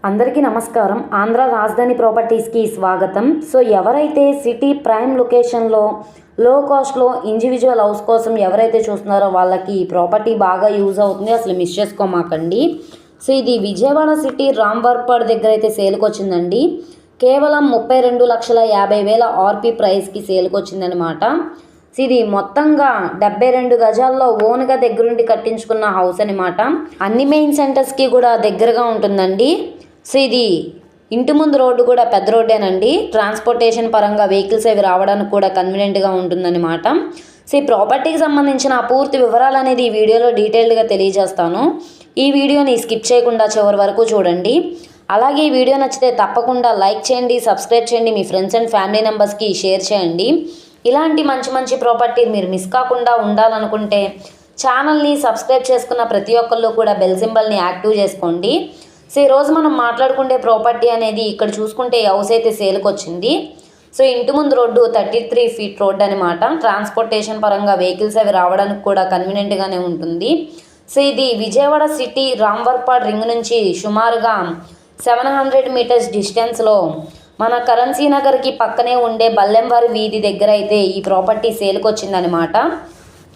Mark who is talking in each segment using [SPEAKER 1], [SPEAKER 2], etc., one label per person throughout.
[SPEAKER 1] అందరికీ నమస్కారం. ఆంధ్ర రాజధాని ప్రాపర్టీస్కి స్వాగతం. సో ఎవరైతే సిటీ ప్రైమ్ లొకేషన్లో లో కాస్ట్లో ఇండివిజువల్ హౌస్ కోసం ఎవరైతే చూస్తున్నారో వాళ్ళకి ఈ ప్రాపర్టీ బాగా యూజ్ అవుతుంది, అసలు మిస్ చేసుకోమాకండి. సో ఇది విజయవాడ సిటీ రాంవర్పాడ్ దగ్గర అయితే సేల్కి వచ్చిందండి. కేవలం 32,50,000 ఆర్పీ ప్రైస్కి సేల్కి వచ్చిందనమాట. సో ఇది మొత్తంగా 72 గజాల్లో ఓన్గా దగ్గరుండి కట్టించుకున్న హౌస్ అనమాట. అన్ని మెయిన్ సెంటర్స్కి కూడా దగ్గరగా ఉంటుందండి. సో ఇది ఇంటి ముందు రోడ్డు కూడా పెద్ద రోడ్డేనండి. ట్రాన్స్పోర్టేషన్ పరంగా వెహికల్స్ అవి రావడానికి కూడా కన్వీనియంట్గా ఉంటుందన్నమాట. సో ఈ ప్రాపర్టీకి సంబంధించిన పూర్తి వివరాలు అనేది ఈ వీడియోలో డీటెయిల్డ్గా తెలియజేస్తాను. ఈ వీడియోని స్కిప్ చేయకుండా చివరి వరకు చూడండి. అలాగే ఈ వీడియో నచ్చితే తప్పకుండా లైక్ చేయండి, సబ్స్క్రైబ్ చేయండి, మీ ఫ్రెండ్స్ అండ్ ఫ్యామిలీ మెంబర్స్కి షేర్ చేయండి. ఇలాంటి మంచి మంచి ప్రాపర్టీ మీరు మిస్ కాకుండా ఉండాలనుకుంటే ఛానల్ని సబ్స్క్రైబ్ చేసుకున్న ప్రతి ఒక్కళ్ళు కూడా బెల్ సింబల్ని యాక్టివ్ చేసుకోండి. సో ఈరోజు మనం మాట్లాడుకునే ప్రాపర్టీ అనేది ఇక్కడ చూసుకుంటే హౌస్ అయితే సేల్కి వచ్చింది. సో ఇంటి ముందు రోడ్డు 33 ఫీట్ రోడ్ అనమాట. ట్రాన్స్పోర్టేషన్ పరంగా వెహికల్స్ అవి రావడానికి కూడా కన్వీనియంట్గానే ఉంటుంది. సో ఇది విజయవాడ సిటీ రాంవర్పాడ్ రింగ్ నుంచి సుమారుగా 700 మీటర్స్ డిస్టెన్స్లో మన కరెన్సీ నగర్కి పక్కనే ఉండే బల్లెంవారి వీధి దగ్గర అయితే ఈ ప్రాపర్టీ సేల్కి వచ్చిందనమాట.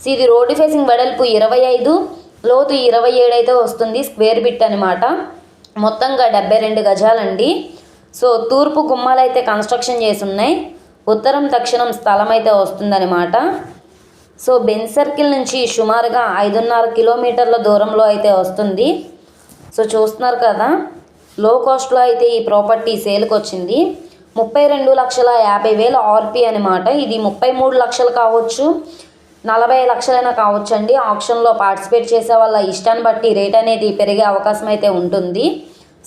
[SPEAKER 1] సో ఇది రోడ్డు ఫేసింగ్ వెడల్పు 25, లోతు 27 అయితే వస్తుంది. స్క్వేర్ బిట్ అనమాట. మొత్తంగా 72 గజాలండి. సో తూర్పు గుమ్మాలు అయితే కన్స్ట్రక్షన్ చేసి ఉన్నాయి. ఉత్తరం దక్షిణం స్థలం అయితే వస్తుందన్నమాట. సో బెంజ్ సర్కిల్ నుంచి సుమారుగా 5.5 కిలోమీటర్ల దూరంలో అయితే వస్తుంది. సో చూస్తున్నారు కదా, లో కాస్ట్లో అయితే ఈ ప్రాపర్టీ సేల్కి వచ్చింది. 32,50,000 ఆర్పీ అనమాట. ఇది 33 లక్షలు కావచ్చు, 40 లక్షలైనా కావచ్చు అండి. ఆప్షన్లో పార్టిసిపేట్ చేసే వాళ్ళ ఇష్టాన్ని బట్టి రేట్ అనేది పెరిగే అవకాశం అయితే ఉంటుంది.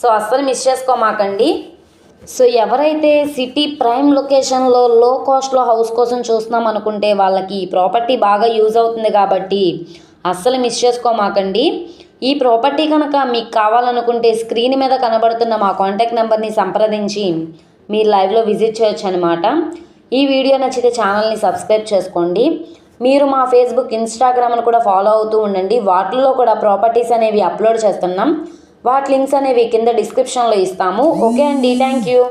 [SPEAKER 1] సో అస్సలు మిస్ చేసుకోమాకండి. సో ఎవరైతే సిటీ ప్రైమ్ లొకేషన్లో లో కాస్ట్లో హౌస్ కోసం చూస్తున్నాం అనుకుంటే వాళ్ళకి ఈ ప్రాపర్టీ బాగా యూజ్ అవుతుంది కాబట్టి అస్సలు మిస్ చేసుకోమాకండి. ఈ ప్రాపర్టీ కనుక మీకు కావాలనుకుంటే స్క్రీన్ మీద కనబడుతున్న మా కాంటాక్ట్ నెంబర్ని సంప్రదించి మీరు లైవ్లో విజిట్ చేయొచ్చు అనమాట. ఈ వీడియో నచ్చితే ఛానల్ని సబ్స్క్రైబ్ చేసుకోండి. మీరు మా ఫేస్బుక్, ఇన్స్టాగ్రామ్ను కూడా ఫాలో అవుతూ ఉండండి. వాటిల్లో కూడా ప్రాపర్టీస్ అనేవి అప్లోడ్ చేస్తున్నాం. వాటి లింక్స్ అనేవి కింద డిస్క్రిప్షన్లో ఇస్తాము. ఓకే అండి, థ్యాంక్ యూ.